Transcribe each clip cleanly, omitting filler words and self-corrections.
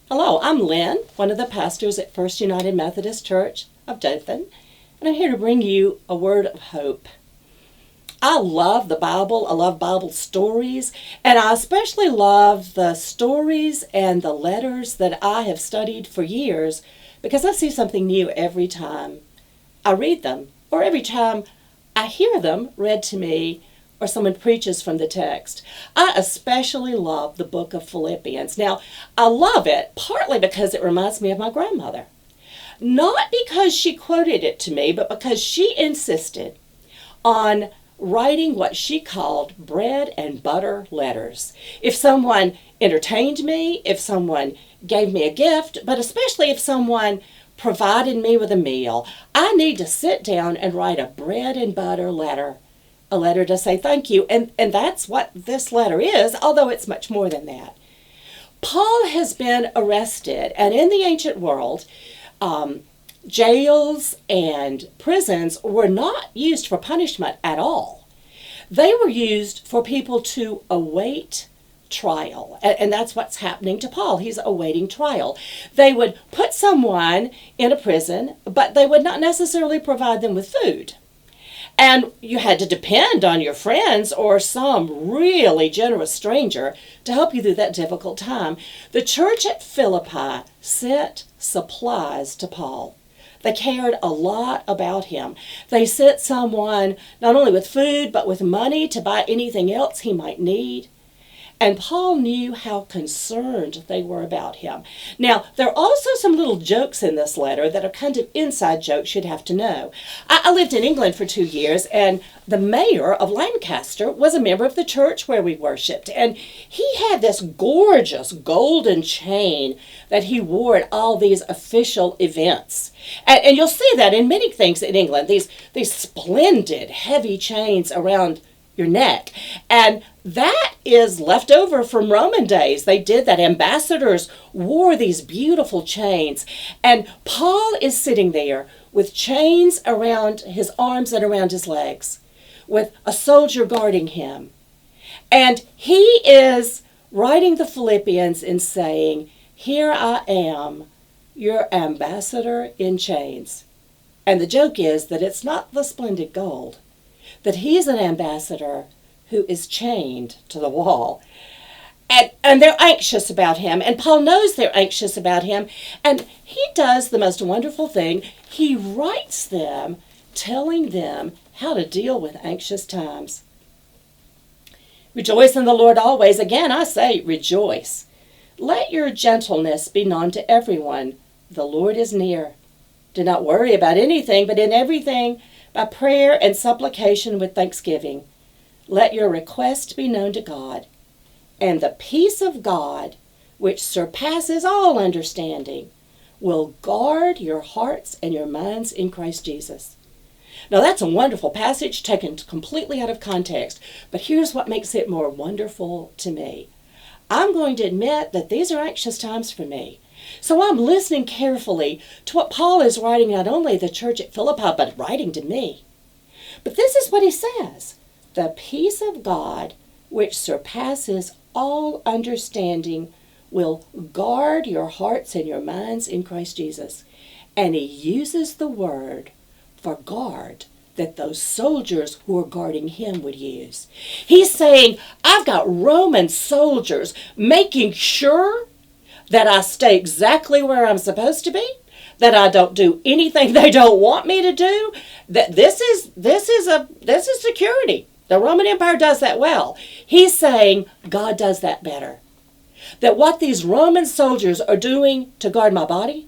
Hello, I'm Lynn, one of the pastors at First United Methodist Church of Dothan, and I'm here to bring you a word of hope. I love the Bible. I love Bible stories, and I especially love the stories and the letters that I have studied for years because I see something new every time I read them or every time I hear them read to me or someone preaches from the text. I especially love the book of Philippians. Now, I love it partly because it reminds me of my grandmother. Not because she quoted it to me, but because she insisted on writing what she called bread and butter letters. If someone entertained me, if someone gave me a gift, but especially if someone provided me with a meal, I need to sit down and write a bread and butter letter, a letter to say thank you. And that's what this letter is, although it's much more than that. Paul has been arrested, and in the ancient world, jails and prisons were not used for punishment at all. They were used for people to await trial, and that's what's happening to Paul. He's awaiting trial. They would put someone in a prison, but they would not necessarily provide them with food. And you had to depend on your friends or some really generous stranger to help you through that difficult time. The church at Philippi sent supplies to Paul. They cared a lot about him. They sent someone not only with food, but with money to buy anything else he might need. And Paul knew how concerned they were about him. Now, there are also some little jokes in this letter that are kind of inside jokes you'd have to know. I lived in England for 2 years, and the mayor of Lancaster was a member of the church where we worshiped. And he had this gorgeous golden chain that he wore at all these official events. And you'll see that in many things in England, these splendid, heavy chains around your neck. And that is left over from Roman days. They did that. Ambassadors wore these beautiful chains. And Paul is sitting there with chains around his arms and around his legs, with a soldier guarding him. And he is writing the Philippians and saying, "Here I am, your ambassador in chains." And the joke is that it's not the splendid gold, that he's an ambassador who is chained to the wall. And they're anxious about him, and Paul knows they're anxious about him, and he does the most wonderful thing. He writes them, telling them how to deal with anxious times. Rejoice in the Lord always. Again, I say rejoice. Let your gentleness be known to everyone. The Lord is near. Do not worry about anything, but in everything, by prayer and supplication with thanksgiving, let your request be known to God. And the peace of God, which surpasses all understanding, will guard your hearts and your minds in Christ Jesus. Now that's a wonderful passage taken completely out of context, but here's what makes it more wonderful to me. I'm going to admit that these are anxious times for me. So I'm listening carefully to what Paul is writing, not only the church at Philippi, but writing to me. But this is what he says: the peace of God, which surpasses all understanding, will guard your hearts and your minds in Christ Jesus. And he uses the word for guard that those soldiers who are guarding him would use. He's saying, I've got Roman soldiers making sure that I stay exactly where I'm supposed to be, that I don't do anything they don't want me to do, that this is security. The Roman Empire does that well. He's saying God does that better. That what these Roman soldiers are doing to guard my body,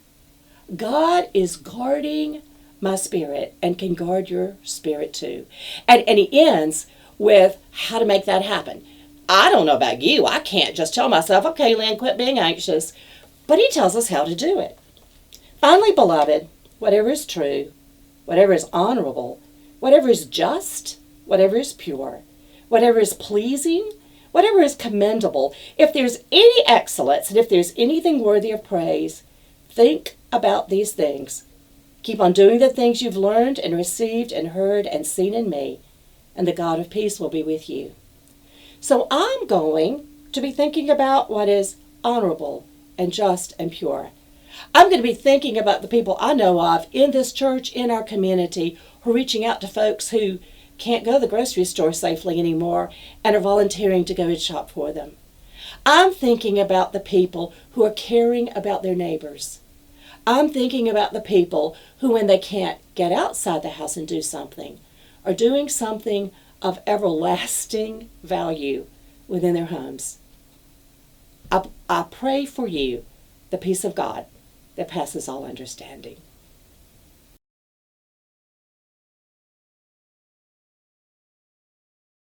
God is guarding my spirit and can guard your spirit too. And he ends with how to make that happen. I don't know about you. I can't just tell myself, okay, Lynn, quit being anxious. But he tells us how to do it. Finally, beloved, whatever is true, whatever is honorable, whatever is just, whatever is pure, whatever is pleasing, whatever is commendable, if there's any excellence and if there's anything worthy of praise, think about these things. Keep on doing the things you've learned and received and heard and seen in me, and the God of peace will be with you. So I'm going to be thinking about what is honorable and just and pure. I'm going to be thinking about the people I know of in this church, in our community, who are reaching out to folks who can't go to the grocery store safely anymore and are volunteering to go and shop for them. I'm thinking about the people who are caring about their neighbors. I'm thinking about the people who, when they can't get outside the house and do something, are doing something of everlasting value within their homes. I pray for you the peace of God that passes all understanding.